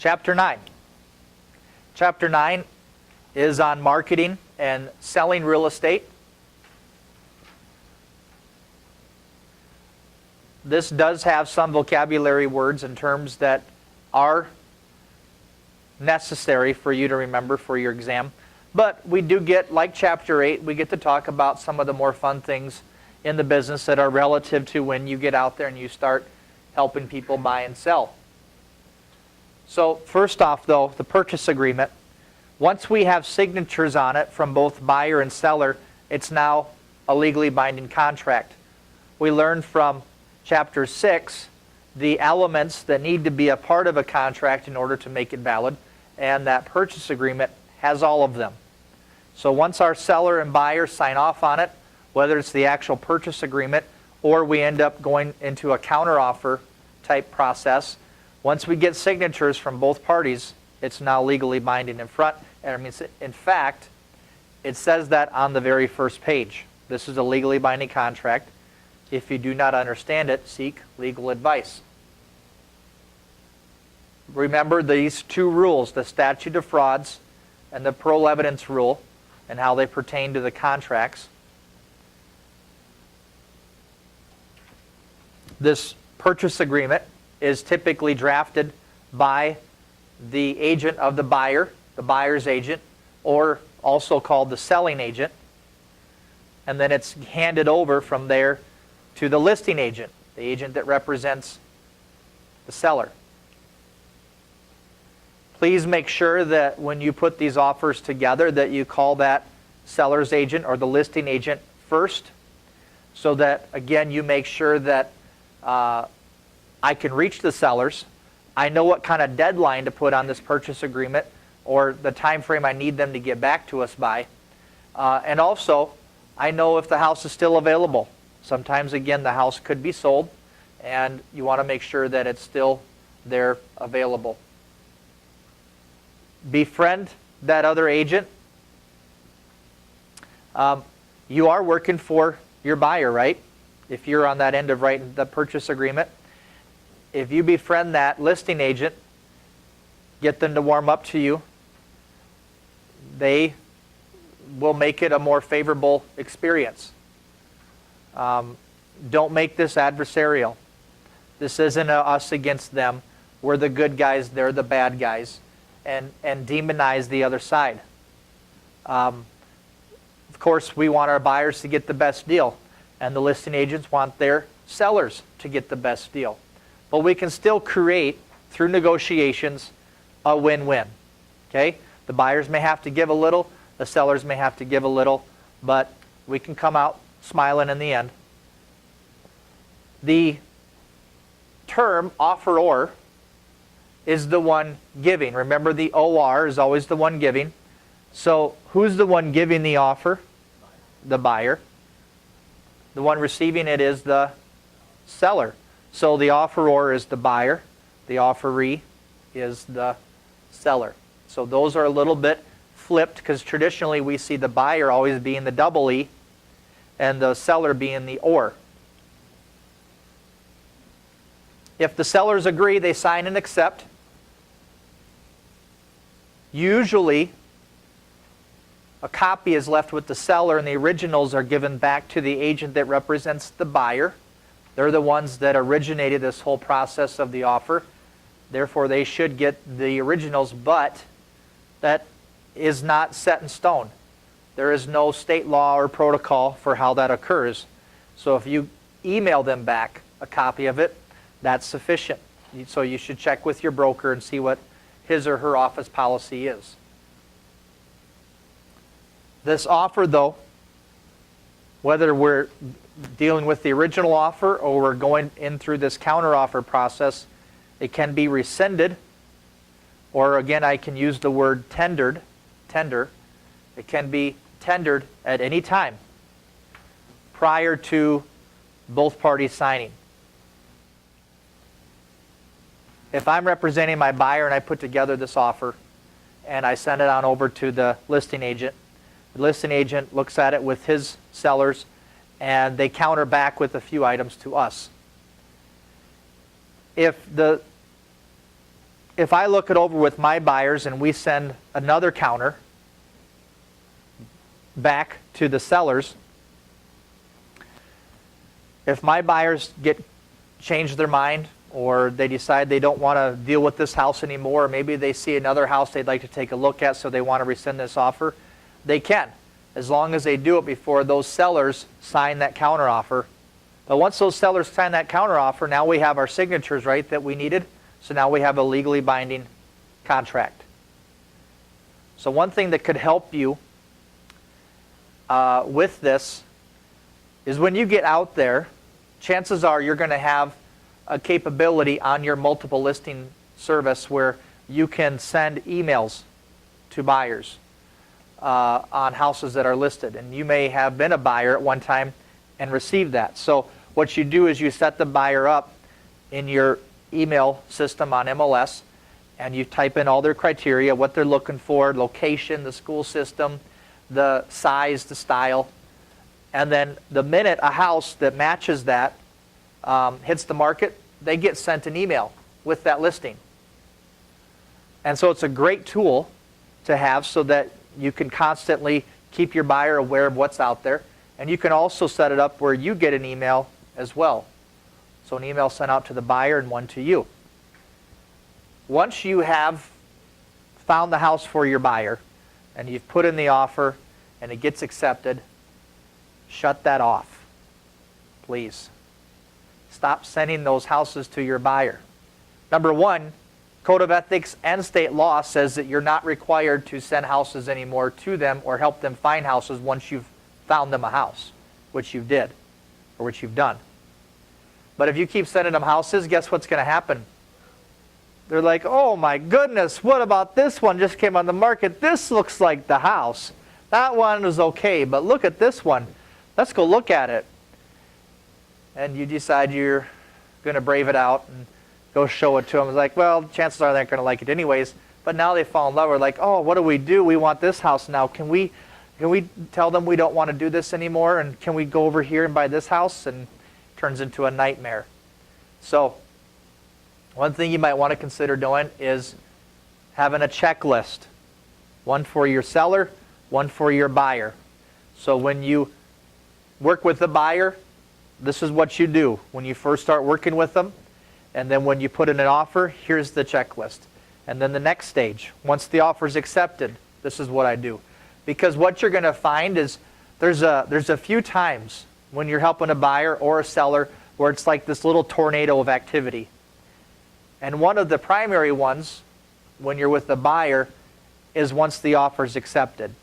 Chapter 9. Chapter 9 is on marketing and selling real estate. This does have some vocabulary words and terms that are necessary for you to remember for your exam. But we do get, like Chapter 8, we get to talk about some of the more fun things in the business that are relative to when you get out there and you start helping people buy and sell. So first off, though, the purchase agreement. Once we have signatures on it from both buyer and seller, it's now a legally binding contract. We learned from Chapter 6 the elements that need to be a part of a contract in order to make it valid, and that purchase agreement has all of them. So once our seller and buyer sign off on it, whether it's the actual purchase agreement or we end up going into a counteroffer type process, once we get signatures from both parties, it's now legally binding in front. And I mean, in fact, it says that on the very first page. This is a legally binding contract. If you do not understand it, seek legal advice. Remember these two rules, the statute of frauds and the parole evidence rule, and how they pertain to the contracts. This purchase agreement is typically drafted by the agent of the buyer, the buyer's agent, or also called the selling agent. And then it's handed over from there to the listing agent, the agent that represents the seller. Please make sure that when you put these offers together that you call that seller's agent or the listing agent first, so that, again, you make sure that I can reach the sellers. I know what kind of deadline to put on this purchase agreement or the time frame I need them to get back to us by. And also, I know if the house is still available. Sometimes, again, the house could be sold, and you want to make sure that it's still there available. Befriend that other agent. You are working for your buyer, right? If you're on that end of writing the purchase agreement. If you befriend that listing agent, get them to warm up to you, they will make it a more favorable experience. Don't make this adversarial. This isn't us against them. We're the good guys, they're the bad guys. And demonize the other side. Of course, we want our buyers to get the best deal, and the listing agents want their sellers to get the best deal. But we can still create, through negotiations, a win-win. Okay? The buyers may have to give a little, the sellers may have to give a little, but we can come out smiling in the end. The term offeror is the one giving. Remember, the OR is always the one giving. So who's the one giving the offer? The buyer. The one receiving it is the seller. So the offeror is the buyer. The offeree is the seller. So those are a little bit flipped, because traditionally we see the buyer always being the double E and the seller being the OR. If the sellers agree, they sign and accept. Usually, a copy is left with the seller, and the originals are given back to the agent that represents the buyer. They're the ones that originated this whole process of the offer. Therefore, they should get the originals, but that is not set in stone. There is no state law or protocol for how that occurs. So if you email them back a copy of it, that's sufficient. So you should check with your broker and see what his or her office policy is. This offer, though, whether we're dealing with the original offer or we're going in through this counteroffer process, it can be rescinded, or again, I can use the word tender. It can be tendered at any time prior to both parties signing. If I'm representing my buyer and I put together this offer and I send it on over to the listing agent looks at it with his sellers and they counter back with a few items to us. If if I look it over with my buyers and we send another counter back to the sellers, if my buyers change their mind, or they decide they don't want to deal with this house anymore, or maybe they see another house they'd like to take a look at, so they want to rescind this offer, they can, as long as they do it before those sellers sign that counteroffer. But once those sellers sign that counteroffer, now we have our signatures, right, that we needed. So now we have a legally binding contract. So one thing that could help you with this is when you get out there, chances are you're going to have a capability on your multiple listing service where you can send emails to buyers on houses that are listed. And you may have been a buyer at one time and received that. So what you do is you set the buyer up in your email system on MLS, and you type in all their criteria, what they're looking for, location, the school system, the size, the style. And then the minute a house that matches that hits the market, they get sent an email with that listing. And so it's a great tool to have so that you can constantly keep your buyer aware of what's out there. And you can also set it up where you get an email as well. So an email sent out to the buyer and one to you. Once you have found the house for your buyer and you've put in the offer and it gets accepted, shut that off, please. Stop sending those houses to your buyer. Number one, Code of Ethics and state law says that you're not required to send houses anymore to them or help them find houses once you've found them a house, which you did, or which you've done. But if you keep sending them houses, guess what's going to happen? They're like, oh my goodness, what about this one? Just came on the market. This looks like the house. That one is okay, but look at this one. Let's go look at it. And you decide you're going to brave it out and go show it to them. It's like, well, chances are they're not going to like it anyways. But now they fall in love. We're like, oh, what do? We want this house now. Can we tell them we don't want to do this anymore? And can we go over here and buy this house? And it turns into a nightmare. So one thing you might want to consider doing is having a checklist. One for your seller, one for your buyer. So when you work with the buyer, this is what you do when you first start working with them. And then when you put in an offer, here's the checklist. And then the next stage, once the offer is accepted, this is what I do. Because what you're going to find is there's a few times when you're helping a buyer or a seller where it's like this little tornado of activity. And one of the primary ones when you're with the buyer is once the offer is accepted.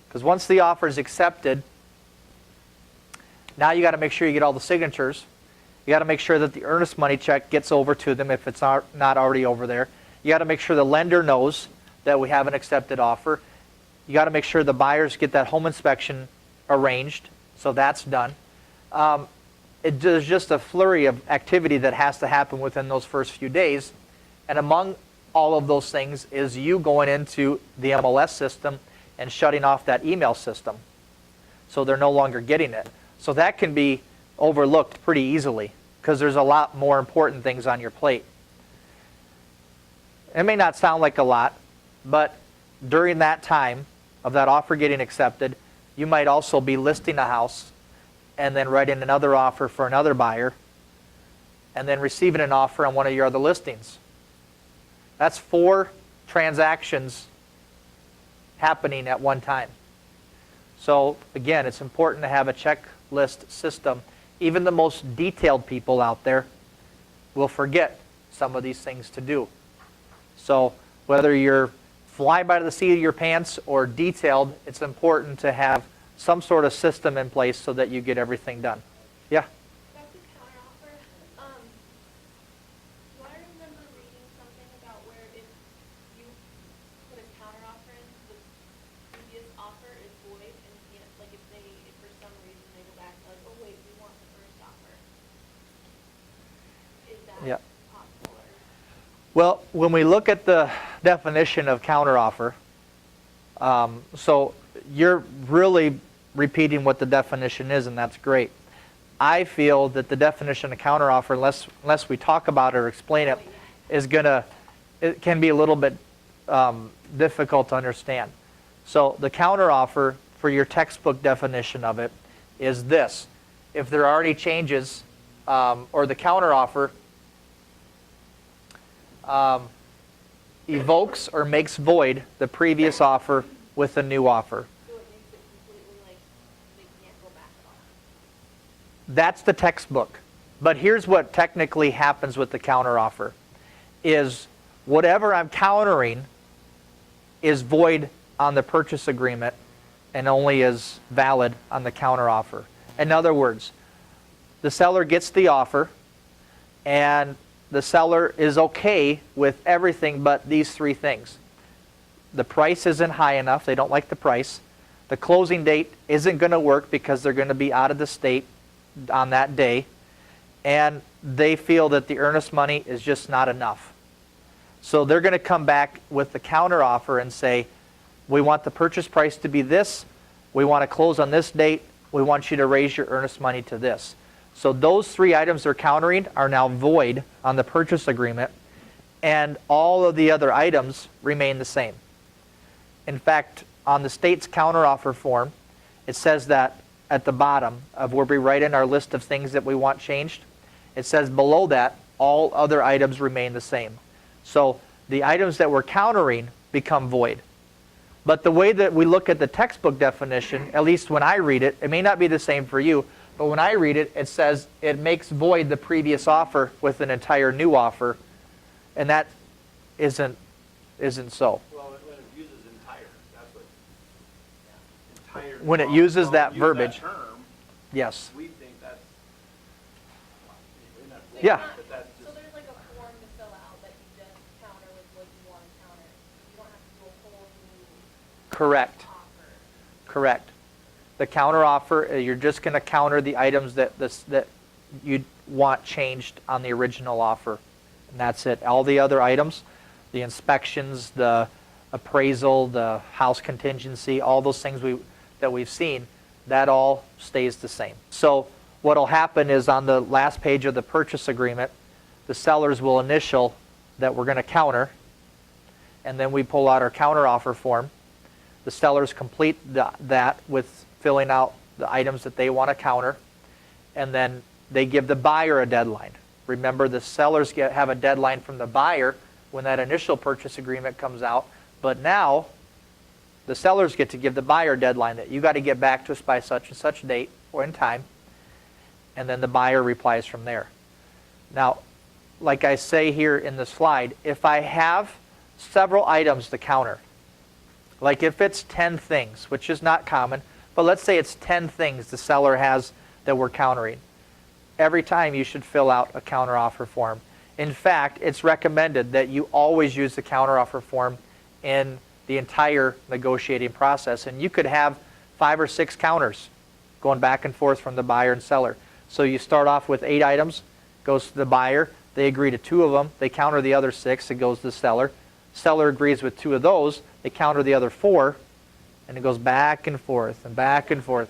Because once the offer is accepted, now you got to make sure you get all the signatures. You got to make sure that the earnest money check gets over to them if it's not already over there. You got to make sure the lender knows that we have an accepted offer. You got to make sure the buyers get that home inspection arranged, so that's done. There's just a flurry of activity that has to happen within those first few days. And among all of those things is you going into the MLS system and shutting off that email system so they're no longer getting it. So that can be overlooked pretty easily because there's a lot more important things on your plate. It may not sound like a lot, but during that time of that offer getting accepted, you might also be listing a house and then writing another offer for another buyer and then receiving an offer on one of your other listings. That's 4 transactions happening at one time. So again, it's important to have a checklist system. Even the most detailed people out there will forget some of these things to do. So whether you're fly by the seat of your pants or detailed, it's important to have some sort of system in place so that you get everything done. Yeah? About the counteroffer, do I remember reading something about where if you put a counteroffer in, the previous offer is void and can't, like if for some reason they go back like, oh wait, we want the first offer. Is that possible? Or? Well, when we look at the definition of counteroffer, so you're really repeating what the definition is, and that's great. I feel that the definition of counteroffer, unless we talk about it or explain it, is going to it can be a little bit difficult to understand. So the counteroffer, for your textbook definition of it, is this. If there are already changes, or the counteroffer evokes or makes void the previous offer with a new offer. So it makes it completely like they can't go back at all. That's the textbook. But here's what technically happens with the counteroffer, is whatever I'm countering is void on the purchase agreement and only is valid on the counteroffer. In other words, the seller gets the offer and the seller is okay with everything but these three things. The price isn't high enough, they don't like the price. The closing date isn't going to work because they're going to be out of the state on that day. And they feel that the earnest money is just not enough. So they're going to come back with the counteroffer and say, we want the purchase price to be this, we want to close on this date, we want you to raise your earnest money to this. So those three items they're countering are now void on the purchase agreement, and all of the other items remain the same. In fact, on the state's counteroffer form, it says that at the bottom of where we write in our list of things that we want changed, it says below that, all other items remain the same. So the items that we're countering become void. But the way that we look at the textbook definition, at least when I read it, it may not be the same for you, but when I read it, it says it makes void the previous offer with an entire new offer, and that isn't so. Well, when it uses entire, that's what, entire. When it uses that verbiage. That term, Yes. we think that's, we're not Yeah. but that's So just, there's like a form to fill out that you just counter with what you want to counter. You don't have to do a whole new Correct. offer. Correct. The counteroffer, you're just going to counter the items that you want changed on the original offer. And that's it. All the other items, the inspections, the appraisal, the house contingency, all those things that we've seen, that all stays the same. So what will happen is on the last page of the purchase agreement, the sellers will initial that we're going to counter, and then we pull out our counteroffer form. The sellers complete that with filling out the items that they want to counter, and then they give the buyer a deadline. Remember, the sellers have a deadline from the buyer when that initial purchase agreement comes out, but now the sellers get to give the buyer a deadline that you got to get back to us by such and such date or in time, and then the buyer replies from there. Now, like I say here in the slide, if I have several items to counter, like if it's 10 things, which is not common, but let's say it's 10 things the seller has that we're countering. Every time you should fill out a counteroffer form. In fact, it's recommended that you always use the counteroffer form in the entire negotiating process. And you could have 5 or 6 counters going back and forth from the buyer and seller. So you start off with 8 items, goes to the buyer, they agree to 2 of them, they counter the other 6, it goes to the seller. Seller agrees with 2 of those, they counter the other 4, and it goes back and forth and back and forth.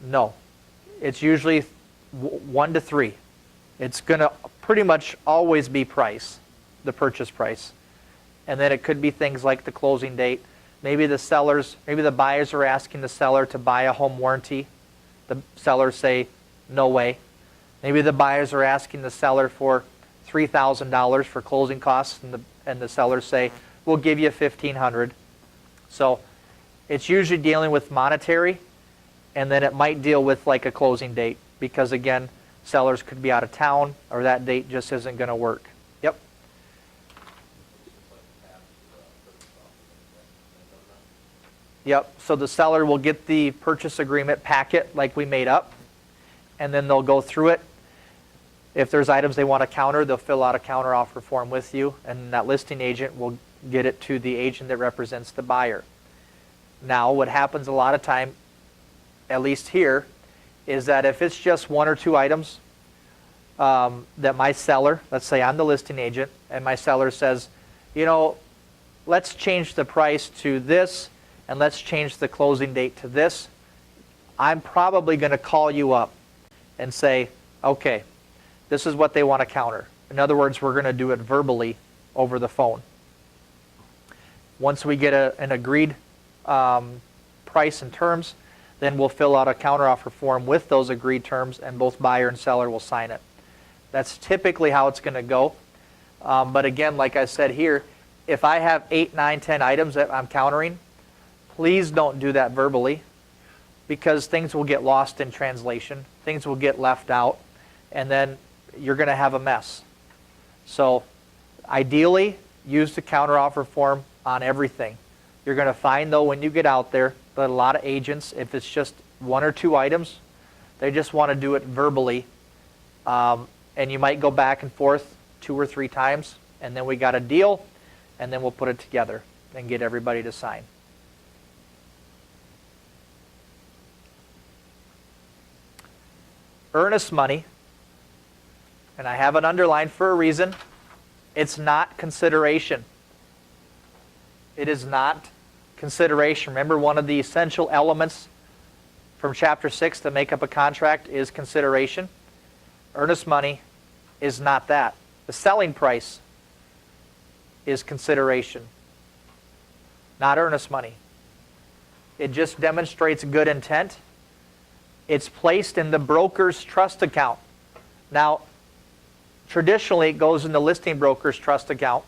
No. It's usually 1 to 3. It's going to pretty much always be price, the purchase price. And then it could be things like the closing date. Maybe the buyers are asking the seller to buy a home warranty. The sellers say, no way. Maybe the buyers are asking the seller for $3,000 for closing costs, and the sellers say, we'll give you $1,500. So it's usually dealing with monetary, and then it might deal with like a closing date, because again, sellers could be out of town or that date just isn't going to work. Yep. Yep. So the seller will get the purchase agreement packet like we made up, and then they'll go through it. If there's items they want to counter, they'll fill out a counteroffer form with you, and that listing agent will get it to the agent that represents the buyer. Now, what happens a lot of time, at least here, is that if it's just 1 or 2 items that my seller, let's say I'm the listing agent, and my seller says, let's change the price to this, and let's change the closing date to this, I'm probably going to call you up and say, okay, this is what they want to counter. In other words, we're going to do it verbally over the phone. Once we get an agreed price and terms, then we'll fill out a counteroffer form with those agreed terms, and both buyer and seller will sign it. That's typically how it's going to go. But again, like I said here, if I have 8, 9, 10 items that I'm countering, please don't do that verbally, because things will get lost in translation. Things will get left out, and then you're going to have a mess. So ideally, use the counteroffer form on everything. You're going to find, though, when you get out there, that a lot of agents, if it's just 1 or 2 items, they just want to do it verbally. And you might go back and forth 2 or 3 times, and then we got a deal, and then we'll put it together and get everybody to sign. Earnest money, and I have it underlined for a reason. It's not consideration. It is not consideration. Remember, one of the essential elements from Chapter 6 to make up a contract is consideration. Earnest money is not that. The selling price is consideration, not earnest money. It just demonstrates good intent. It's placed in the broker's trust account. Now, traditionally, it goes in the listing broker's trust account,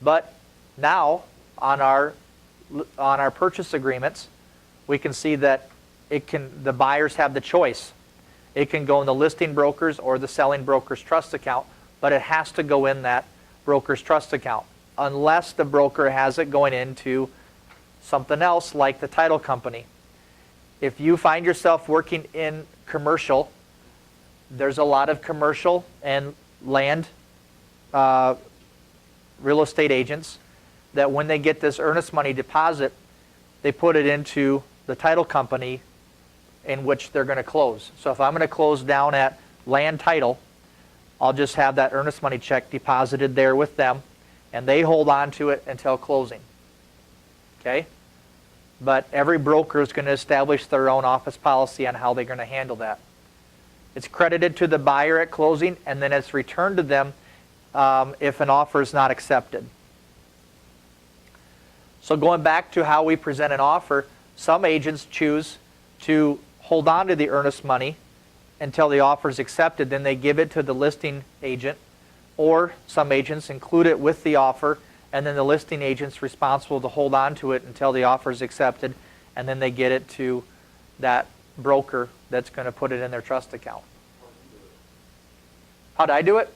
but now on our purchase agreements, we can see that the buyers have the choice. It can go in the listing broker's or the selling broker's trust account, but it has to go in that broker's trust account, unless the broker has it going into something else like the title company. If you find yourself working in commercial, there's a lot of commercial and land real estate agents that when they get this earnest money deposit, they put it into the title company in which they're going to close. So if I'm going to close down at land title, I'll just have that earnest money check deposited there with them, and they hold on to it until closing. Okay? But every broker is going to establish their own office policy on how they're going to handle that. It's credited to the buyer at closing, and then it's returned to them if an offer is not accepted. So going back to how we present an offer, some agents choose to hold on to the earnest money until the offer is accepted, then they give it to the listing agent, or some agents include it with the offer, and then the listing agent's responsible to hold on to it until the offer is accepted, and then they get it to that broker that's going to put it in their trust account. How did I do it?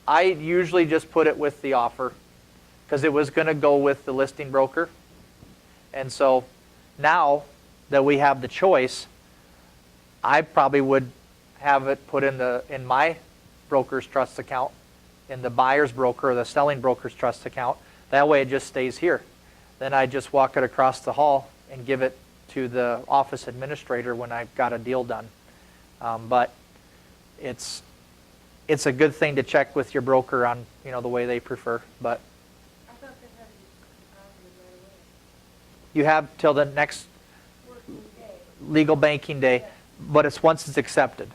I usually just put it with the offer because it was going to go with the listing broker. And so now that we have the choice, I probably would have it put in my broker's trust account, in the buyer's broker or the selling broker's trust account. That way it just stays here. Then I just walk it across the hall and give it to the office administrator when I've got a deal done. But it's a good thing to check with your broker on the way they prefer. But I thought they had to deposit it right away. you have till the next Working day. legal banking day, but it's once it's accepted.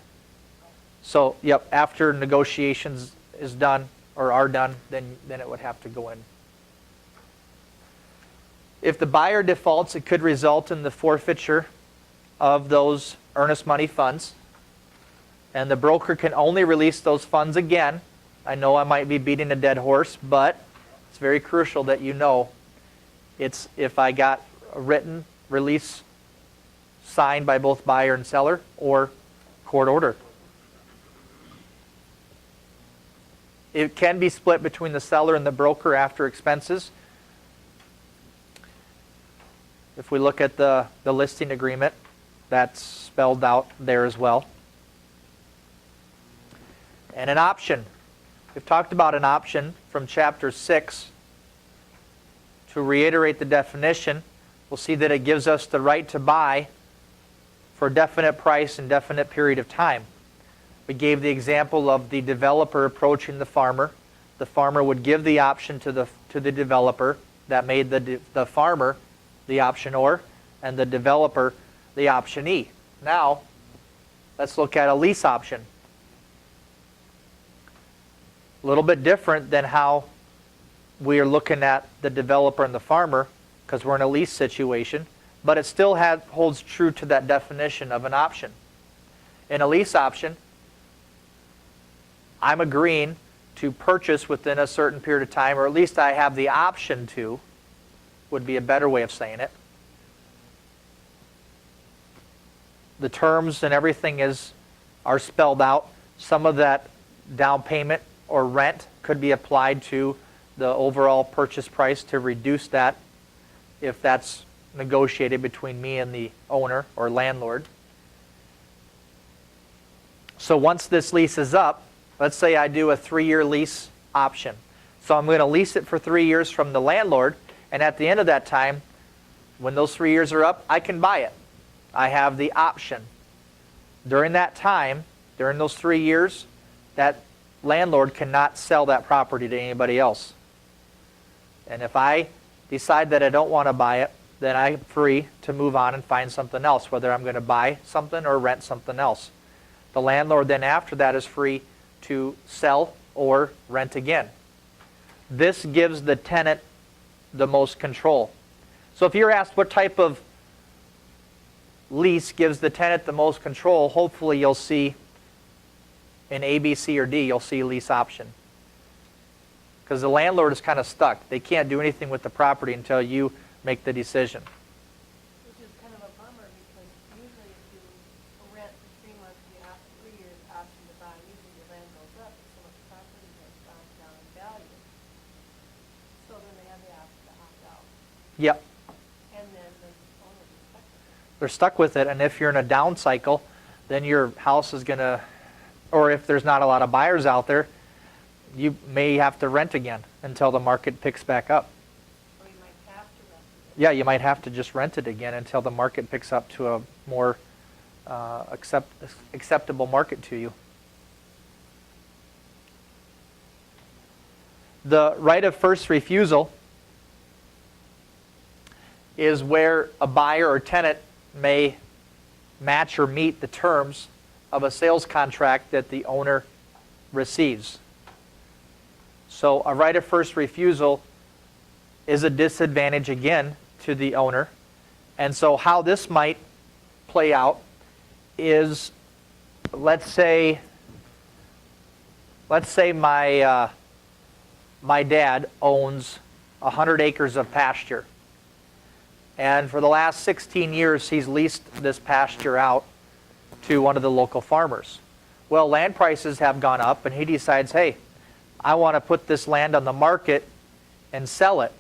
So, yep, after negotiations is done or are done, then it would have to go in. If the buyer defaults, it could result in the forfeiture of those earnest money funds, and the broker can only release those funds again. I know I might be beating a dead horse, but it's very crucial that you know it's if I got a written release signed by both buyer and seller or court order. It can be split between the seller and the broker after expenses. If we look at the listing agreement, that's spelled out there as well. And an option. We've talked about an option from Chapter 6. To reiterate the definition, we'll see that it gives us the right to buy for a definite price and definite period of time. We gave the example of the developer approaching the farmer. The farmer would give the option to the developer. That made the farmer the optionor and the developer the optionee. Now, let's look at a lease option. A little bit different than how we are looking at the developer and the farmer because we're in a lease situation, but it still holds true to that definition of an option. In a lease option, I'm agreeing to purchase within a certain period of time, or at least I have the option to, would be a better way of saying it. The terms and everything are spelled out. Some of that down payment or rent could be applied to the overall purchase price to reduce that if that's negotiated between me and the owner or landlord. So once this lease is up, let's say I do a 3-year lease option. So I'm going to lease it for 3 years from the landlord, and at the end of that time, when those 3 years are up, I can buy it. I have the option. During that time, during those 3 years, that landlord cannot sell that property to anybody else. And if I decide that I don't want to buy it, then I'm free to move on and find something else, whether I'm going to buy something or rent something else. The landlord then after that is free to sell or rent again. This gives the tenant the most control. So if you're asked what type of lease gives the tenant the most control, hopefully you'll see in A, B, C, or D, you'll see lease option. Because the landlord is kind of stuck. They can't do anything with the property until you make the decision. Which is kind of a bummer because usually if you rent for 3 months, you have 3 years option to buy. Usually your land goes up, but so much property has gone down in value. So then they have the option to opt out. Yep. And then the owner is stuck with it. They're stuck with it, and if you're in a down cycle, then your house is going to, or if there's not a lot of buyers out there, you may have to rent again until the market picks back up. Or you might have to rent it. Yeah, you might have to just rent it again until the market picks up to a more acceptable market to you. The right of first refusal is where a buyer or tenant may match or meet the terms of a sales contract that the owner receives. So a right of first refusal is a disadvantage again to the owner. And so how this might play out is, let's say my dad owns 100 acres of pasture. And for the last 16 years, he's leased this pasture out to one of the local farmers. Well, land prices have gone up, and he decides, hey, I want to put this land on the market and sell it.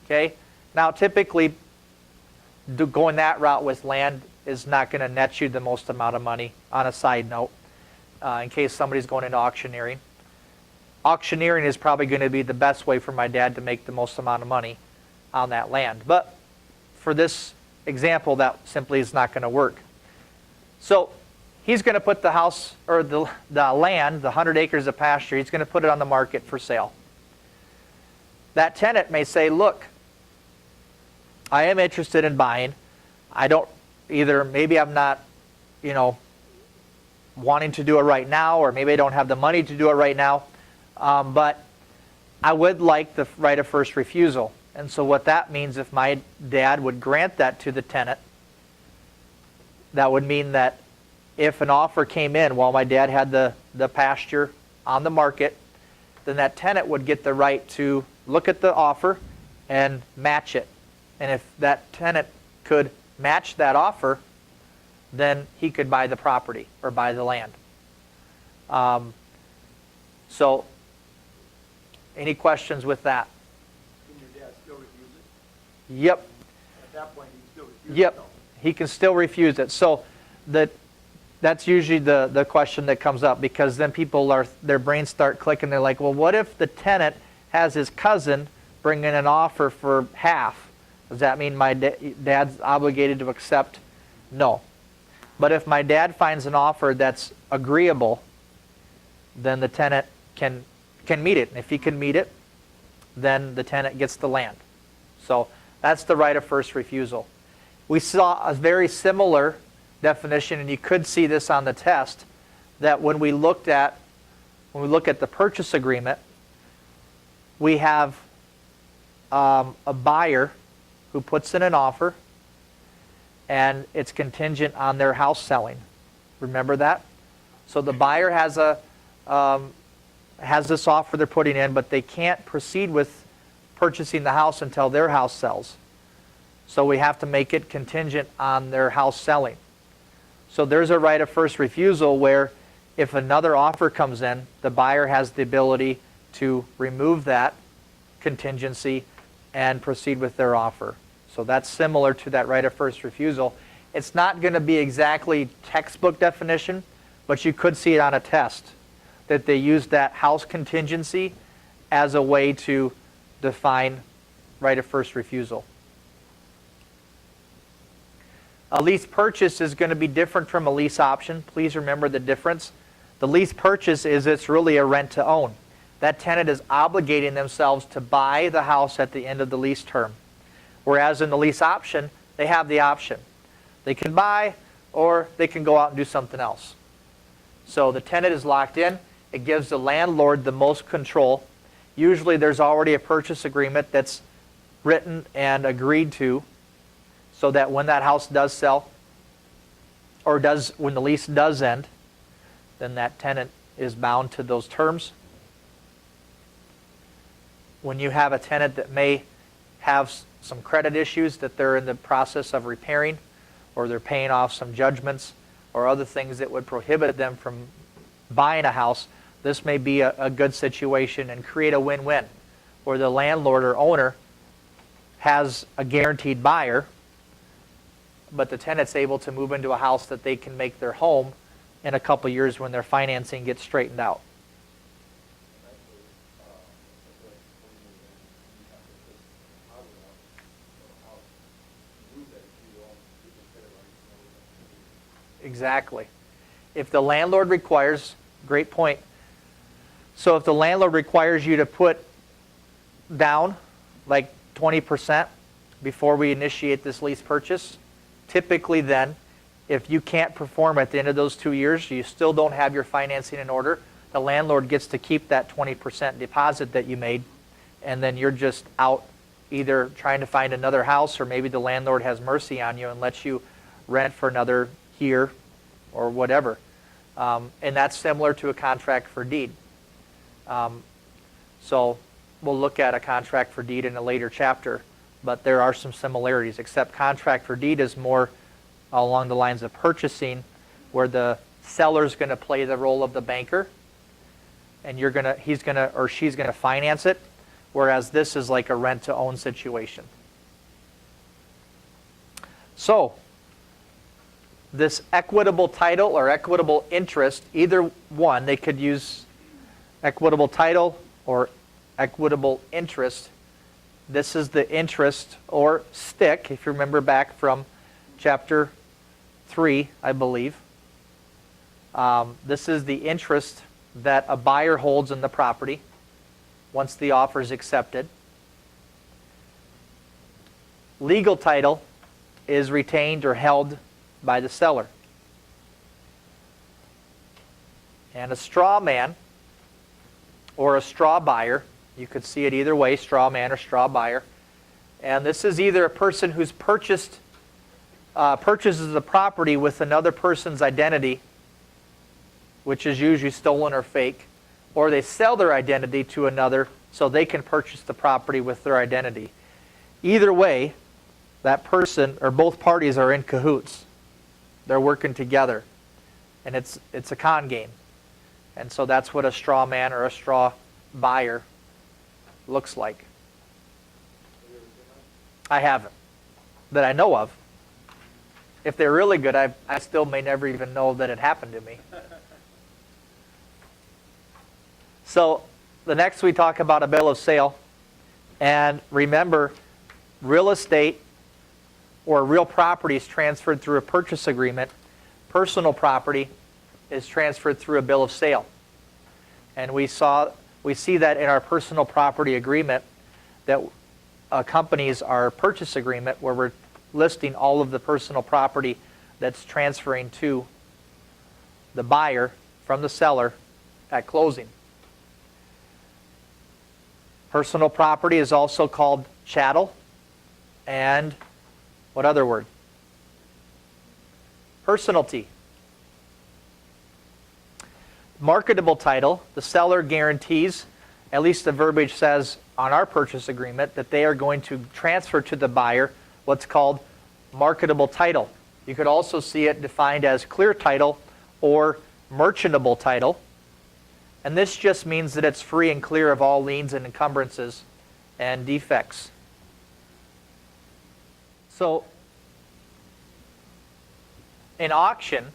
Okay? Now, typically, going that route with land is not going to net you the most amount of money. On a side note, in case somebody's going into auctioneering. Auctioneering is probably going to be the best way for my dad to make the most amount of money on that land. But for this example, that simply is not going to work. So he's going to put the house, or the land, the 100 acres of pasture, he's going to put it on the market for sale. That tenant may say, look, I am interested in buying. I don't, either maybe I'm not, wanting to do it right now, or maybe I don't have the money to do it right now, but I would like the right of first refusal. And so what that means, if my dad would grant that to the tenant, that would mean that if an offer came in while my dad had the pasture on the market, then that tenant would get the right to look at the offer and match it. And if that tenant could match that offer, then he could buy the property or buy the land. So, any questions with that? Can your dad still refuse it? Yep. At that point, he can still refuse it? Yep. though. He can still refuse it. So that's usually the question that comes up, because then their brains start clicking. They're like, well, what if the tenant has his cousin bring in an offer for half? Does that mean my dad's obligated to accept? No. But if my dad finds an offer that's agreeable, then the tenant can meet it. And if he can meet it, then the tenant gets the land. So that's the right of first refusal. We saw a very similar definition, and you could see this on the test, that when we look at the purchase agreement, we have a buyer who puts in an offer, and it's contingent on their house selling. Remember that? So the buyer has this offer they're putting in, but they can't proceed with purchasing the house until their house sells. So we have to make it contingent on their house selling. So there's a right of first refusal where if another offer comes in, the buyer has the ability to remove that contingency and proceed with their offer. So that's similar to that right of first refusal. It's not going to be exactly textbook definition, but you could see it on a test that they use that house contingency as a way to define right of first refusal. A lease purchase is going to be different from a lease option. Please remember the difference. The lease purchase is it's really a rent to own. That tenant is obligating themselves to buy the house at the end of the lease term. Whereas in the lease option, they have the option. They can buy or they can go out and do something else. So the tenant is locked in. It gives the landlord the most control. Usually there's already a purchase agreement that's written and agreed to so that when that house does sell or when the lease does end, then that tenant is bound to those terms. When you have a tenant that may have some credit issues that they're in the process of repairing, or they're paying off some judgments or other things that would prohibit them from buying a house, this may be a good situation and create a win-win where the landlord or owner has a guaranteed buyer, but the tenant's able to move into a house that they can make their home in a couple years when their financing gets straightened out. Exactly. If the landlord requires, great point. So if the landlord requires you to put down like 20% before we initiate this lease purchase, typically then, if you can't perform at the end of those 2 years, you still don't have your financing in order, the landlord gets to keep that 20% deposit that you made, and then you're just out either trying to find another house, or maybe the landlord has mercy on you and lets you rent for another year or whatever. And that's similar to a contract for deed. So we'll look at a contract for deed in a later chapter, but there are some similarities, except contract for deed is more along the lines of purchasing, where the seller's going to play the role of the banker, and he's going to or she's going to finance it, whereas this is like a rent-to-own situation. So this equitable title or equitable interest, either one, they could use equitable title or equitable interest. This is the interest or stick, if you remember back from chapter 3, I believe. This is the interest that a buyer holds in the property once the offer is accepted. Legal title is retained or held by the seller. And a straw man or a straw buyer, you could see it either way, straw man or straw buyer. And this is either a person who's purchases the property with another person's identity, which is usually stolen or fake, or they sell their identity to another so they can purchase the property with their identity. Either way, that person or both parties are in cahoots. They're working together, and it's a con game. And so that's what a straw man or a straw buyer looks like. I haven't, that I know of. If they're really good, I still may never even know that it happened to me. So the next we talk about a bill of sale. And remember, real estate or real property is transferred through a purchase agreement. Personal property is transferred through a bill of sale. And we see that in our personal property agreement that accompanies our purchase agreement, where we're listing all of the personal property that's transferring to the buyer from the seller at closing. Personal property is also called chattel, and what other word? Personalty. Marketable title, the seller guarantees, at least the verbiage says on our purchase agreement, that they are going to transfer to the buyer what's called marketable title. You could also see it defined as clear title or merchantable title. And this just means that it's free and clear of all liens and encumbrances and defects. So, in auction,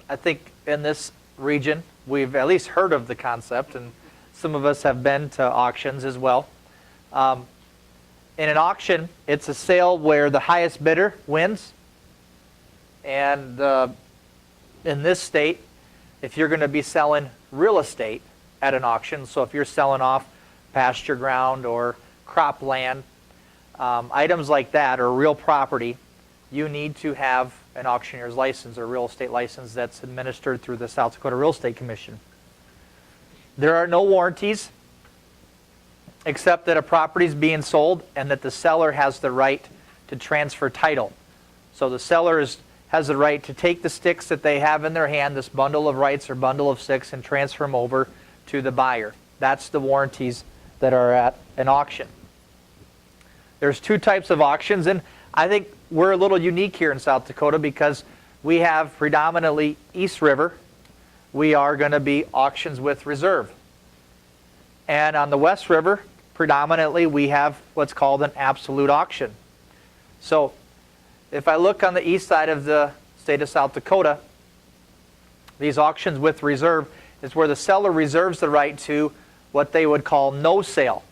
I think in this region, we've at least heard of the concept, and some of us have been to auctions as well. In an auction, it's a sale where the highest bidder wins. And in this state, if you're going to be selling real estate at an auction, so if you're selling off pasture ground or cropland, items like that, or real property, you need to have an auctioneer's license or real estate license that's administered through the South Dakota Real Estate Commission. There are no warranties except that a property is being sold and that the seller has the right to transfer title. So the seller has the right to take the sticks that they have in their hand, this bundle of rights or bundle of sticks, and transfer them over to the buyer. That's the warranties that are at an auction. There's two types of auctions, and I think we're a little unique here in South Dakota because we have predominantly East River. We are going to be auctions with reserve. And on the West River, predominantly we have what's called an absolute auction. So if I look on the east side of the state of South Dakota, these auctions with reserve is where the seller reserves the right to what they would call no sale.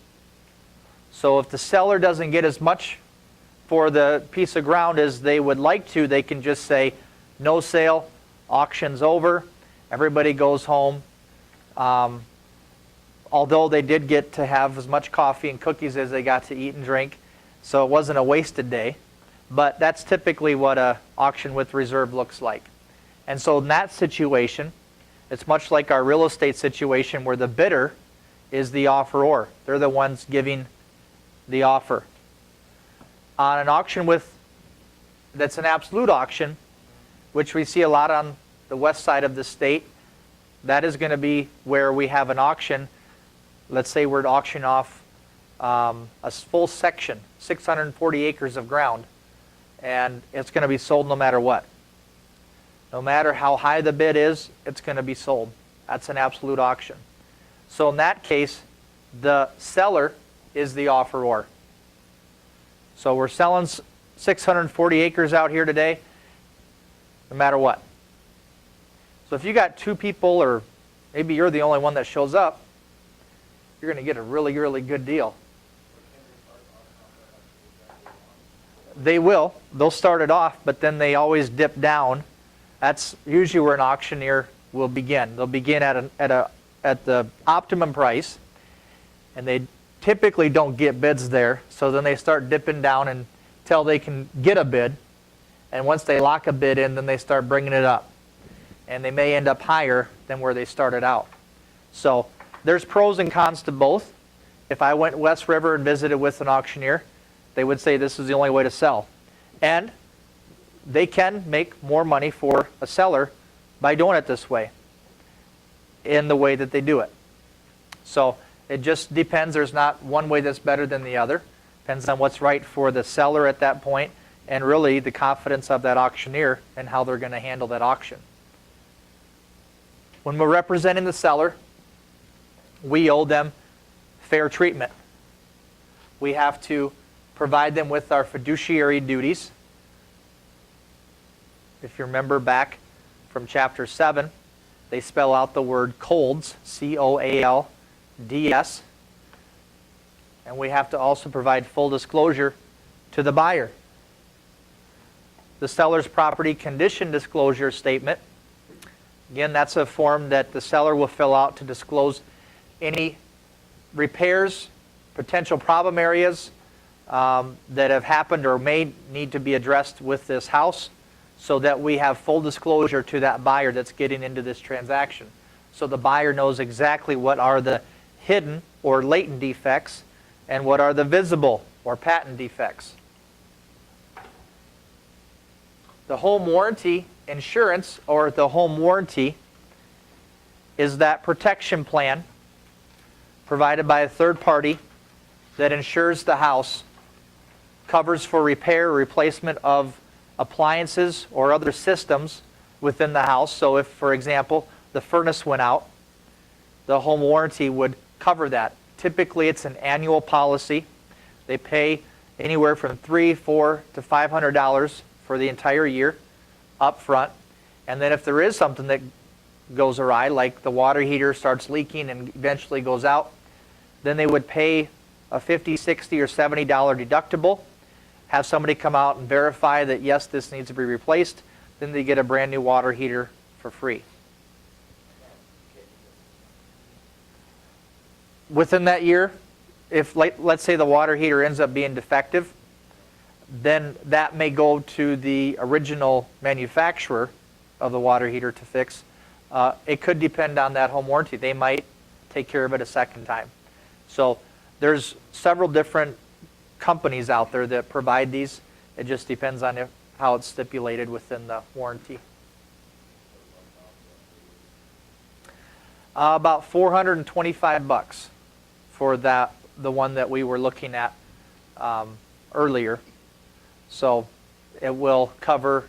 So if the seller doesn't get as much for the piece of ground as they would like to, they can just say, no sale, auction's over, everybody goes home. Although they did get to have as much coffee and cookies as they got to eat and drink, so it wasn't a wasted day. But that's typically what an auction with reserve looks like. And so in that situation, it's much like our real estate situation where the bidder is the offeror. They're the ones giving the offer. On an auction that's an absolute auction, which we see a lot on the west side of the state, that is going to be where we have an auction. Let's say we're to auction off a full section, 640 acres of ground, and it's going to be sold no matter what. No matter how high the bid is, it's going to be sold. That's an absolute auction. So in that case, the seller is the offeror. So we're selling 640 acres out here today, no matter what. So if you got two people, or maybe you're the only one that shows up, you're going to get a really, really good deal. They will. They'll start it off, but then they always dip down. That's usually where an auctioneer will begin. They'll begin at the optimum price, and they typically don't get bids there. So then they start dipping down until they can get a bid. And once they lock a bid in, then they start bringing it up. And they may end up higher than where they started out. So there's pros and cons to both. If I went West River and visited with an auctioneer, they would say this is the only way to sell. And they can make more money for a seller by doing it this way, in the way that they do it. So it just depends. There's not one way that's better than the other. Depends on what's right for the seller at that point, and really the confidence of that auctioneer and how they're going to handle that auction. When we're representing the seller, we owe them fair treatment. We have to provide them with our fiduciary duties. If you remember back from chapter 7, they spell out the word COLDS, C-O-A-L-D-S. And we have to also provide full disclosure to the buyer. The seller's property condition disclosure statement, again, that's a form that the seller will fill out to disclose any repairs, potential problem areas that have happened or may need to be addressed with this house, so that we have full disclosure to that buyer that's getting into this transaction. So the buyer knows exactly what are the hidden or latent defects And what are the visible or patent defects? The home warranty insurance, or the home warranty, is that protection plan provided by a third party that insures the house, covers for repair or replacement of appliances or other systems within the house. So if, for example, the furnace went out, the home warranty would cover that. Typically, it's an annual policy. They pay anywhere from $300, $400 to $500 for the entire year up front. And then if there is something that goes awry, like the water heater starts leaking and eventually goes out, then they would pay a $50, $60, or $70 deductible, have somebody come out and verify that, yes, this needs to be replaced. Then they get a brand new water heater for free. Within that year, if, let's say, the water heater ends up being defective, then that may go to the original manufacturer of the water heater to fix. It could depend on that home warranty. They might take care of it a second time. So there's several different companies out there that provide these. It just depends on how it's stipulated within the warranty. About $425 for the one that we were looking at earlier. So it will cover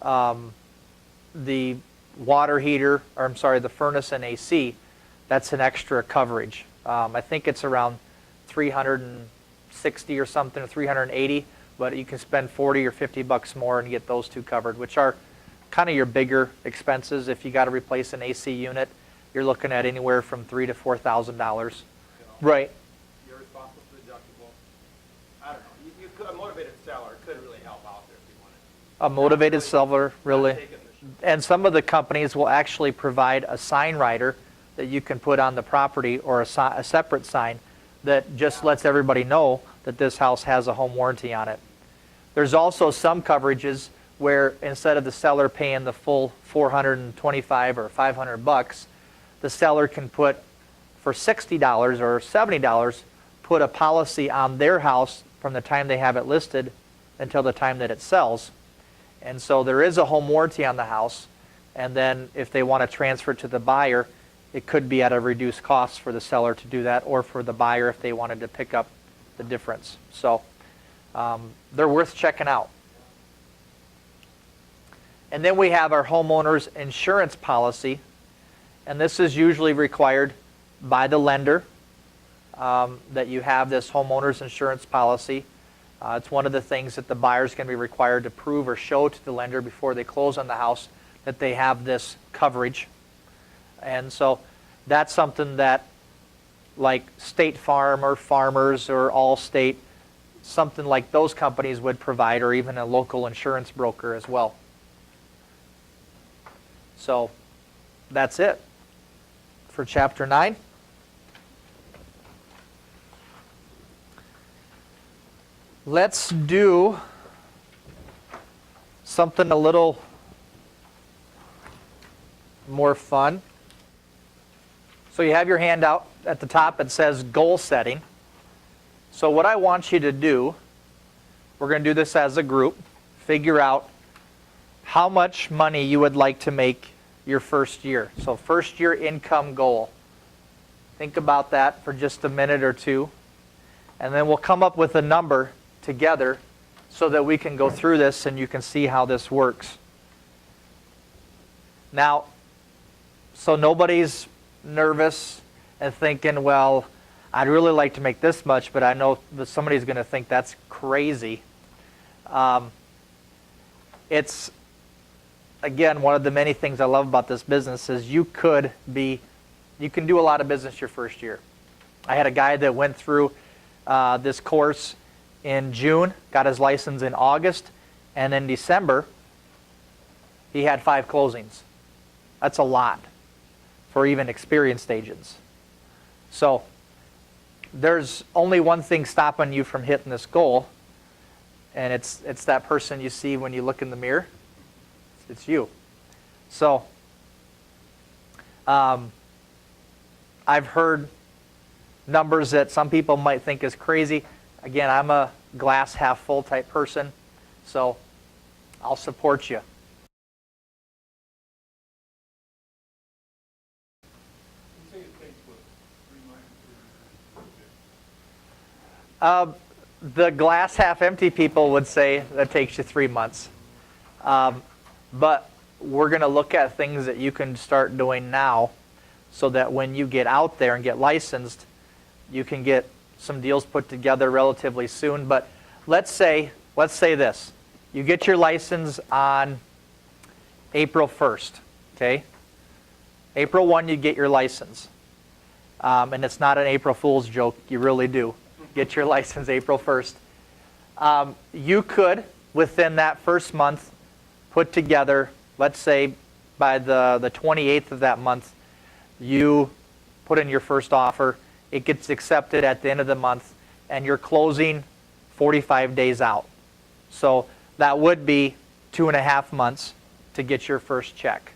the water heater, or I'm sorry, the furnace and AC. That's an extra coverage. I think it's around $360 or something, or $380, but you can spend $40 or $50 more and get those two covered, which are kind of your bigger expenses. If you got to replace an AC unit, you're looking at anywhere from $3,000 to $4,000. Right. You're responsible for the deductible. I don't know. You could, a motivated seller could really help out there if you wanted. A motivated seller, really. Taking the And some of the companies will actually provide a sign rider that you can put on the property, or a separate sign that just lets everybody know that this house has a home warranty on it. There's also some coverages where instead of the seller paying the full $425 or $500, the seller can put, for $60 or $70, put a policy on their house from the time they have it listed until the time that it sells. And so there is a home warranty on the house, and then if they want to transfer it to the buyer, it could be at a reduced cost for the seller to do that, or for the buyer if they wanted to pick up the difference. So they're worth checking out. And then we have our homeowners insurance policy, and this is usually required by the lender, that you have this homeowners insurance policy. It's one of the things that the buyer is going to be required to prove or show to the lender before they close on the house, that they have this coverage. And so that's something that, like State Farm or Farmers or Allstate, something like those companies would provide, or even a local insurance broker as well. So that's it for Chapter 9. Let's do something a little more fun. So you have your handout at the top. It says goal setting. So what I want you to do, we're going to do this as a group, figure out how much money you would like to make your first year. So first year income goal. Think about that for just a minute or two. And then we'll come up with a number together so that we can go through this and you can see how this works. Now, so nobody's nervous and thinking, well, I'd really like to make this much, but I know that somebody's going to think that's crazy. It's, again, one of the many things I love about this business is you can do a lot of business your first year. I had a guy that went through this course in June, got his license in August, and in December, he had 5 closings. That's a lot for even experienced agents. So there's only one thing stopping you from hitting this goal, and it's that person you see when you look in the mirror. It's you. So I've heard numbers that some people might think is crazy. Again, I'm a glass half full type person, so I'll support you. You say it takes, what, 3 months? The glass half empty people would say that takes you 3 months. But we're going to look at things that you can start doing now so that when you get out there and get licensed, you can get some deals put together relatively soon. But let's say this. You get your license on April 1st, okay? April 1, you get your license. And it's not an April Fool's joke. You really do. Get your license April 1st. You could, within that first month, put together, let's say by the 28th of that month, you put in your first offer. It gets accepted at the end of the month, and you're closing 45 days out. So that would be 2.5 months to get your first check.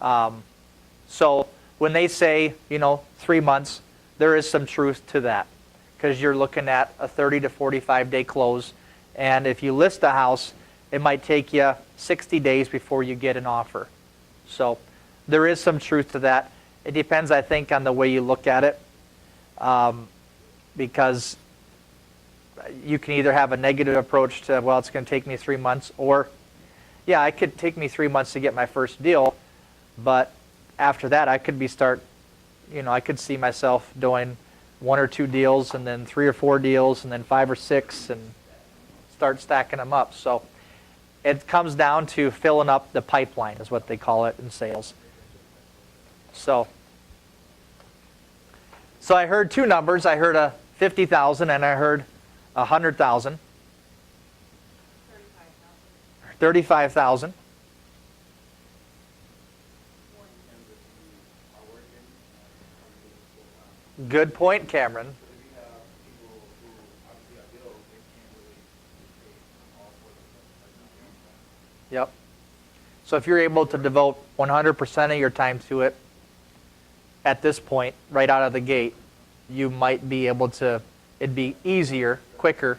So when they say, 3 months, there is some truth to that, because you're looking at a 30 to 45 day close. And if you list a house, it might take you 60 days before you get an offer. So there is some truth to that. It depends, I think, on the way you look at it, because you can either have a negative approach to, well, it's going to take me 3 months, or, yeah, it could take me 3 months to get my first deal, but after that, I could I could see myself doing 1 or 2 deals, and then 3 or 4 deals, and then 5 or 6, and start stacking them up. So it comes down to filling up the pipeline, is what they call it in sales. So I heard 2 numbers. I heard a 50,000 and I heard 100,000. 35,000. Good point, Cameron. Yep. So if you're able to devote 100% of your time to it at this point, right out of the gate, you might be able to, it'd be easier, quicker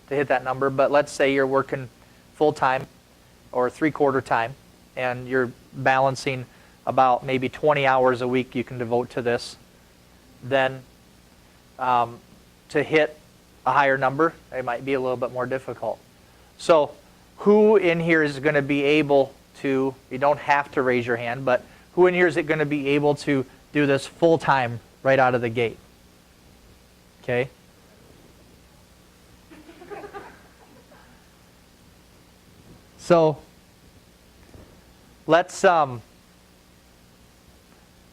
to hit that number. But let's say you're working full-time or 3/4 time, and you're balancing about maybe 20 hours a week you can devote to this. Then to hit a higher number, it might be a little bit more difficult. So who in here is going to be able to, you don't have to raise your hand, but who in here is going to be able to do this full time right out of the gate? Okay. So let's, I've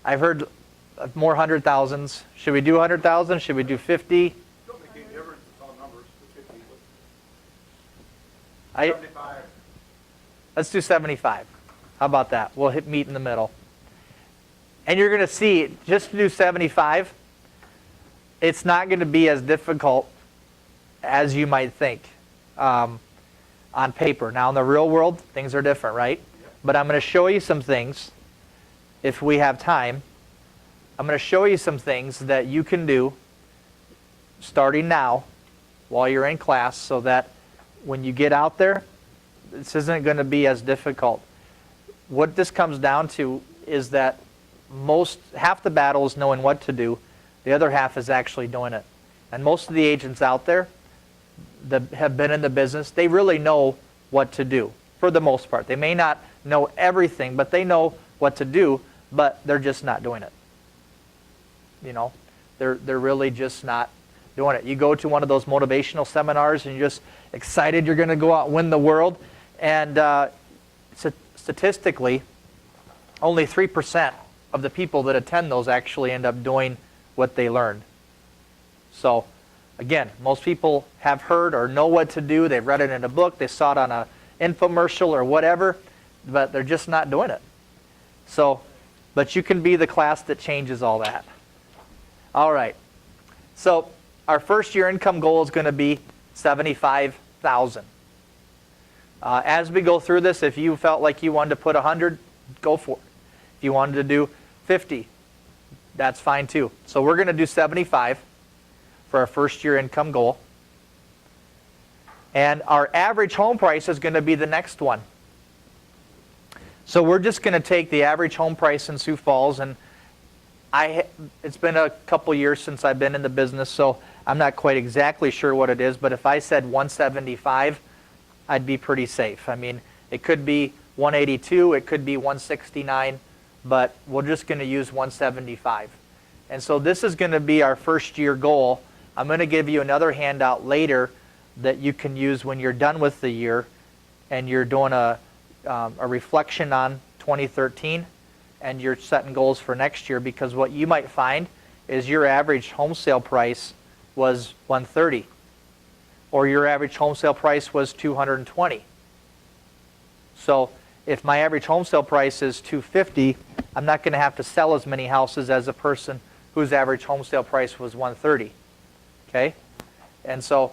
heard more 100,000s. Should we do 100,000? Should we do 50? Don't make any difference, it's all numbers, the 50. 75. Let's do 75. How about that? We'll meet in the middle. And you're going to see, just to do 75, it's not going to be as difficult as you might think on paper. Now, in the real world, things are different, right? Yep. But I'm going to show you some things, if we have time. I'm going to show you some things that you can do starting now while you're in class, so that when you get out there, this isn't going to be as difficult. What this comes down to is that half the battle is knowing what to do. The other half is actually doing it. And most of the agents out there that have been in the business, they really know what to do for the most part. They may not know everything, but they know what to do, but they're just not doing it. They're really just not doing it. You go to one of those motivational seminars and you're just excited you're going to go out and win the world, and statistically, only 3% of the people that attend those actually end up doing what they learned. So again, most people have heard or know what to do. They've read it in a book, they saw it on an infomercial or whatever, but they're just not doing it. So, but you can be the class that changes all that. All right. So our first year income goal is going to be $75,000. As we go through this, if you felt like you wanted to put 100, go for it. If you wanted to do 50, that's fine too. So we're going to do 75 for our first year income goal. And our average home price is going to be the next one. So we're just going to take the average home price in Sioux Falls, and it's been a couple years since I've been in the business, so I'm not quite exactly sure what it is, but if I said 175, I'd be pretty safe. I mean, it could be 182, it could be 169, but we're just going to use 175. And so this is going to be our first year goal. I'm going to give you another handout later that you can use when you're done with the year and you're doing a reflection on 2013 and you're setting goals for next year, because what you might find is your average home sale price was 130 or your average home sale price was 220. So if my average home sale price is 250, I'm not going to have to sell as many houses as a person whose average home sale price was 130. Okay? And so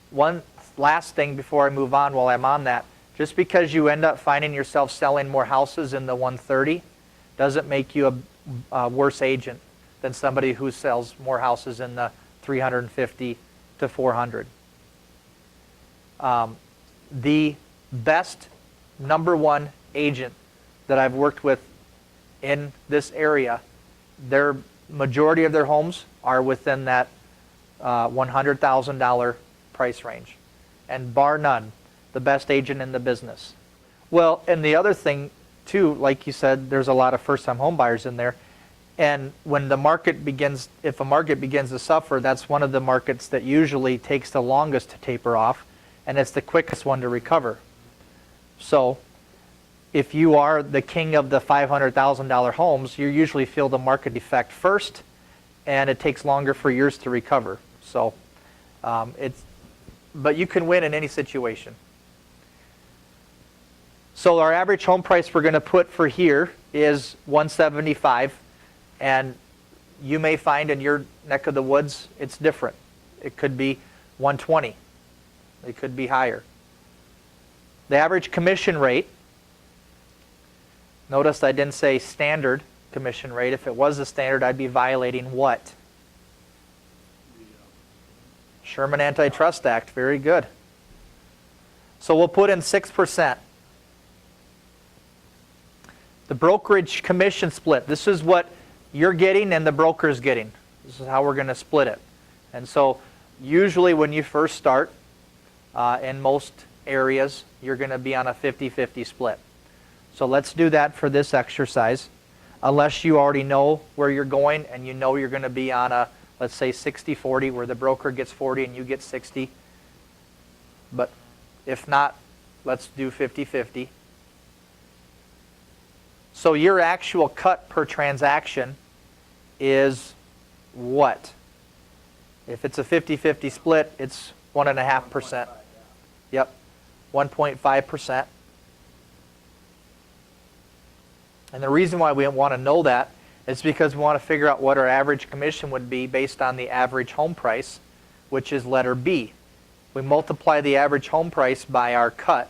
one last thing before I move on while I'm on that, just because you end up finding yourself selling more houses in the 130 doesn't make you a worse agent than somebody who sells more houses in the 350 to 400. The best number one agent that I've worked with in this area, their majority of their homes are within that $100,000 price range, and bar none, the best agent in the business. Well, and the other thing too, like you said, there's a lot of first-time home buyers in there, and when the market begins, if a market begins to suffer, that's one of the markets that usually takes the longest to taper off, and it's the quickest one to recover. So if you are the king of the $500,000 homes, you usually feel the market effect first, and it takes longer for yours to recover. So but you can win in any situation. So our average home price we're going to put for here is 175, and you may find in your neck of the woods it's different. It could be 120. It could be higher. The average commission rate, notice I didn't say standard commission rate. If it was a standard, I'd be violating what? Sherman Antitrust Act. Very good. So we'll put in 6%. The brokerage commission split. This is what you're getting and the broker's getting. This is how we're going to split it. And so usually when you first start, in most areas, you're going to be on a 50-50 split. So let's do that for this exercise. Unless you already know where you're going and you know you're going to be on a, let's say 60-40, where the broker gets 40 and you get 60. But if not, let's do 50-50. So your actual cut per transaction is what? If it's a 50-50 split, it's 1.5%. Yep, 1.5%. And the reason why we want to know that is because we want to figure out what our average commission would be based on the average home price, which is letter B. We multiply the average home price by our cut.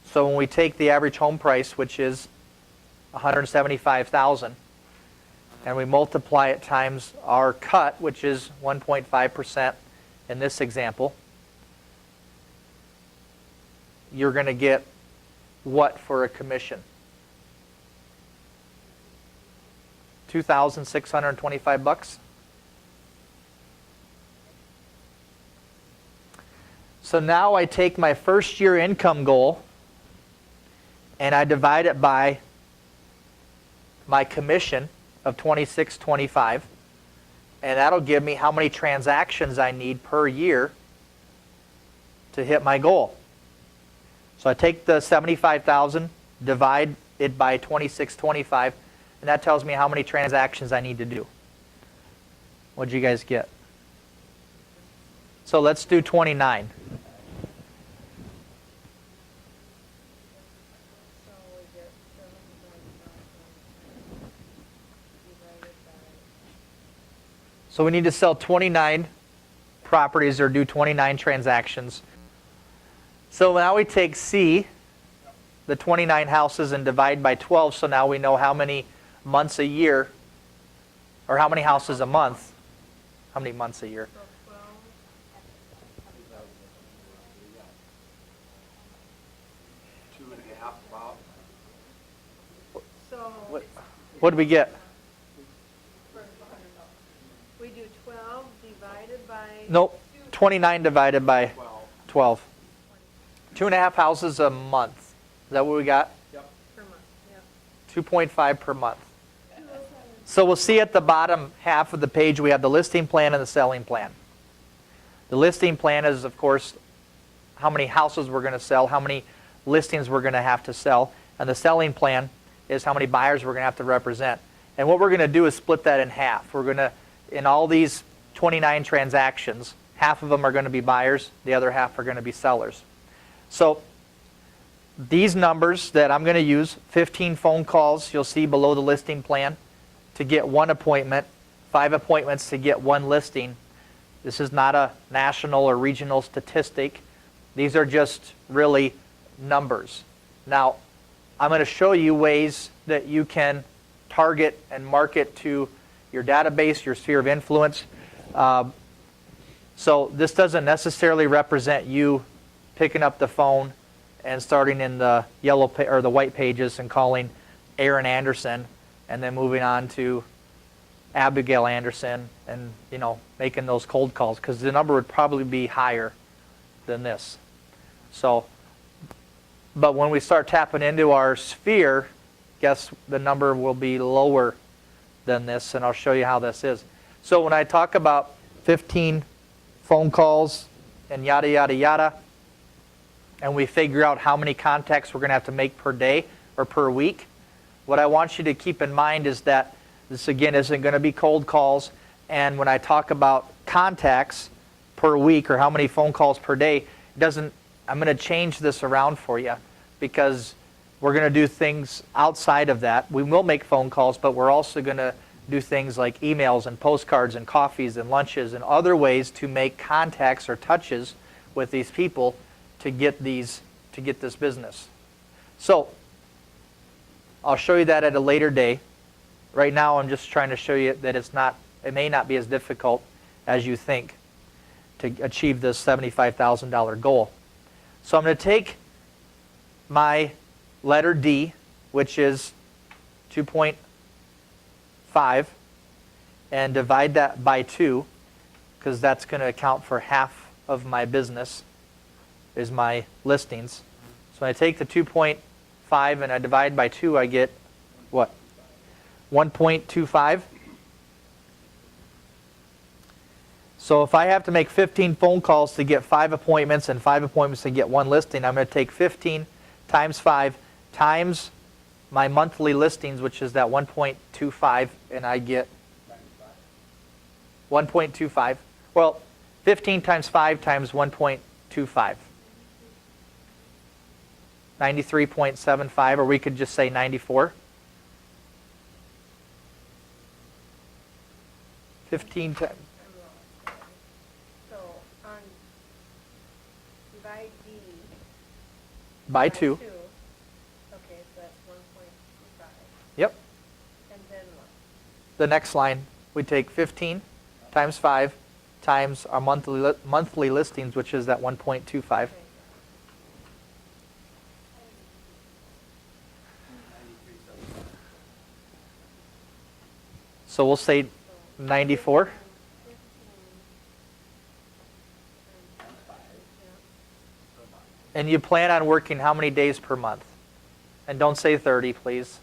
So when we take the average home price, which is $175,000, and we multiply it times our cut, which is 1.5% in this example, you're going to get what for a commission? $2,625. So now I take my first year income goal and I divide it by my commission of $26.25, and that'll give me how many transactions I need per year to hit my goal. So I take the $75,000, divide it by $26.25, and that tells me how many transactions I need to do. What'd you guys get? So let's do 29. So we need to sell 29 properties or do 29 transactions. So now we take C, the 29 houses, and divide by 12. So now we know how many months a year, or how many houses a month? How many months a year? So 12, 2.5 about. so What did we get? we do 12 divided by. Nope, 29 divided by 12. 12. 2.5 houses a month. Is that what we got? Yep. Per month, yeah. 2.5 per month. So we'll see at the bottom half of the page we have the listing plan and the selling plan. The listing plan is, of course, how many houses we're going to sell, how many listings we're going to have to sell, and the selling plan is how many buyers we're going to have to represent. And what we're going to do is split that in half. We're going to, in all these 29 transactions, half of them are going to be buyers, the other half are going to be sellers. So these numbers that I'm going to use, 15 phone calls, you'll see below the listing plan, to get 1 appointment, 5 appointments to get 1 listing. This is not a national or regional statistic. These are just really numbers. Now, I'm going to show you ways that you can target and market to your database, your sphere of influence. So this doesn't necessarily represent you picking up the phone and starting in the yellow or the white pages and calling Aaron Anderson, and then moving on to Abigail Anderson and, making those cold calls, because the number would probably be higher than this. So, but when we start tapping into our sphere, guess the number will be lower than this, and I'll show you how this is. So when I talk about 15 phone calls and yada, yada, yada, and we figure out how many contacts we're going to have to make per day or per week, what I want you to keep in mind is that this, again, isn't going to be cold calls. And when I talk about contacts per week or how many phone calls per day, I'm going to change this around for you, because we're going to do things outside of that. We will make phone calls, but we're also going to do things like emails and postcards and coffees and lunches and other ways to make contacts or touches with these people to get this business. So I'll show you that at a later day. Right now, I'm just trying to show you that it may not be as difficult as you think to achieve this $75,000 goal. So I'm going to take my letter D, which is 2.5, and divide that by 2, because that's going to account for half of my business, is my listings. So when I take the 2.5 and I divide by 2, I get what? 1.25. So if I have to make 15 phone calls to get 5 appointments and 5 appointments to get 1 listing, I'm going to take 15 times 5 times my monthly listings, which is that 1.25, and I get 1.25. Well, 15 times 5 times 1.25. 93.75, or we could just say 94. 15 times. So on divide D. By 2. Okay, so that's 1.25. Yep. And then what? The next line, we take 15 times 5 times our monthly listings, which is that 1.25. Okay. So we'll say 94. And you plan on working how many days per month? And don't say 30, please.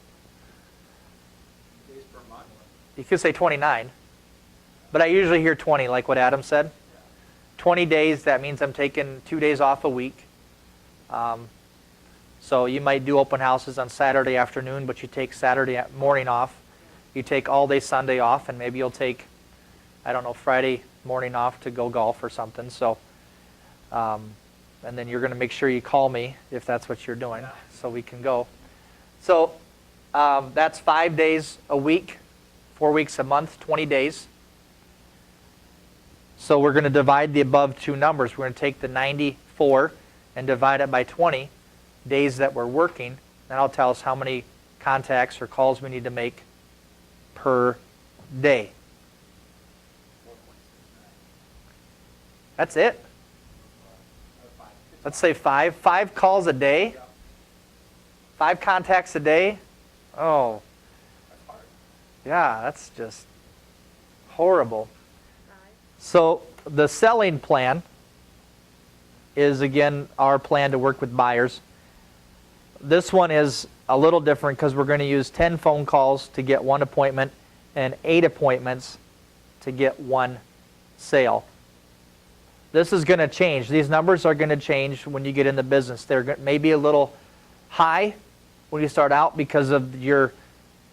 Days per month. You could say 29. But I usually hear 20, like what Adam said. 20 days, that means I'm taking 2 days off a week. So you might do open houses on Saturday afternoon, but you take Saturday morning off. You take all day Sunday off, and maybe you'll take, I don't know, Friday morning off to go golf or something. So, and then you're going to make sure you call me if that's what you're doing, so we can go. So that's 5 days a week, 4 weeks a month, 20 days. So we're going to divide the above two numbers. We're going to take the 94 and divide it by 20 days that we're working. That'll tell us how many contacts or calls we need to make per day. That's it? Let's say 5. 5 calls a day? 5 contacts a day? Oh. Yeah, that's just horrible. So the selling plan is, again, our plan to work with buyers. This one is a little different because we're going to use 10 phone calls to get 1 appointment and 8 appointments to get 1 sale. This is going to change. These numbers are going to change when you get in the business. They're maybe a little high when you start out because of your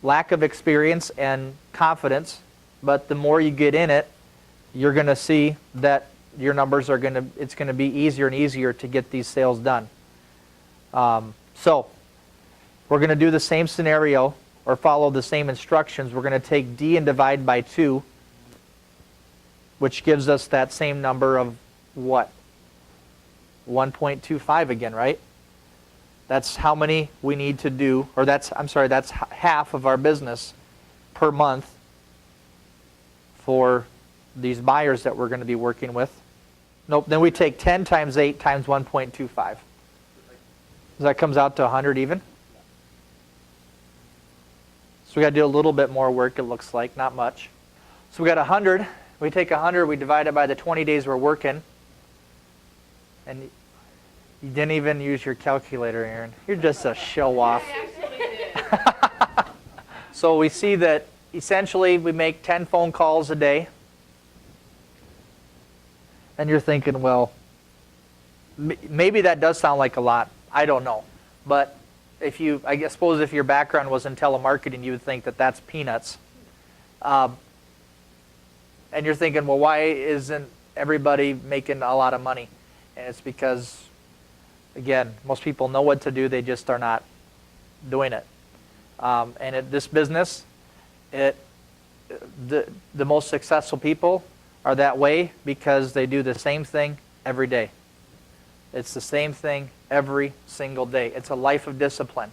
lack of experience and confidence, but the more you get in it, you're going to see that your numbers are it's going to be easier and easier to get these sales done. So we're going to do the same scenario or follow the same instructions. We're going to take D and divide by 2, which gives us that same number of what? 1.25 again, right? That's how many we need to do, or that's half of our business per month for these buyers that we're going to be working with. Nope, then we take 10 times 8 times 1.25. So that comes out to 100 even. So we got to do a little bit more work, it looks like, not much. So we got 100. We take 100, we divide it by the 20 days we're working. And you didn't even use your calculator, Aaron. You're just a show-off. I actually did. So we see that essentially we make 10 phone calls a day. And you're thinking, well, maybe that does sound like a lot. I don't know. But I suppose if your background was in telemarketing, you would think that that's peanuts. And you're thinking, well, why isn't everybody making a lot of money? And it's because, again, most people know what to do, they just are not doing it. And this business, the most successful people are that way because they do the same thing every day. It's the same thing every single day. It's a life of discipline.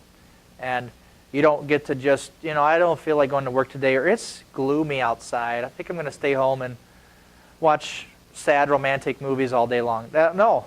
And you don't get to just, I don't feel like going to work today, or it's gloomy outside. I think I'm going to stay home and watch sad romantic movies all day long. No,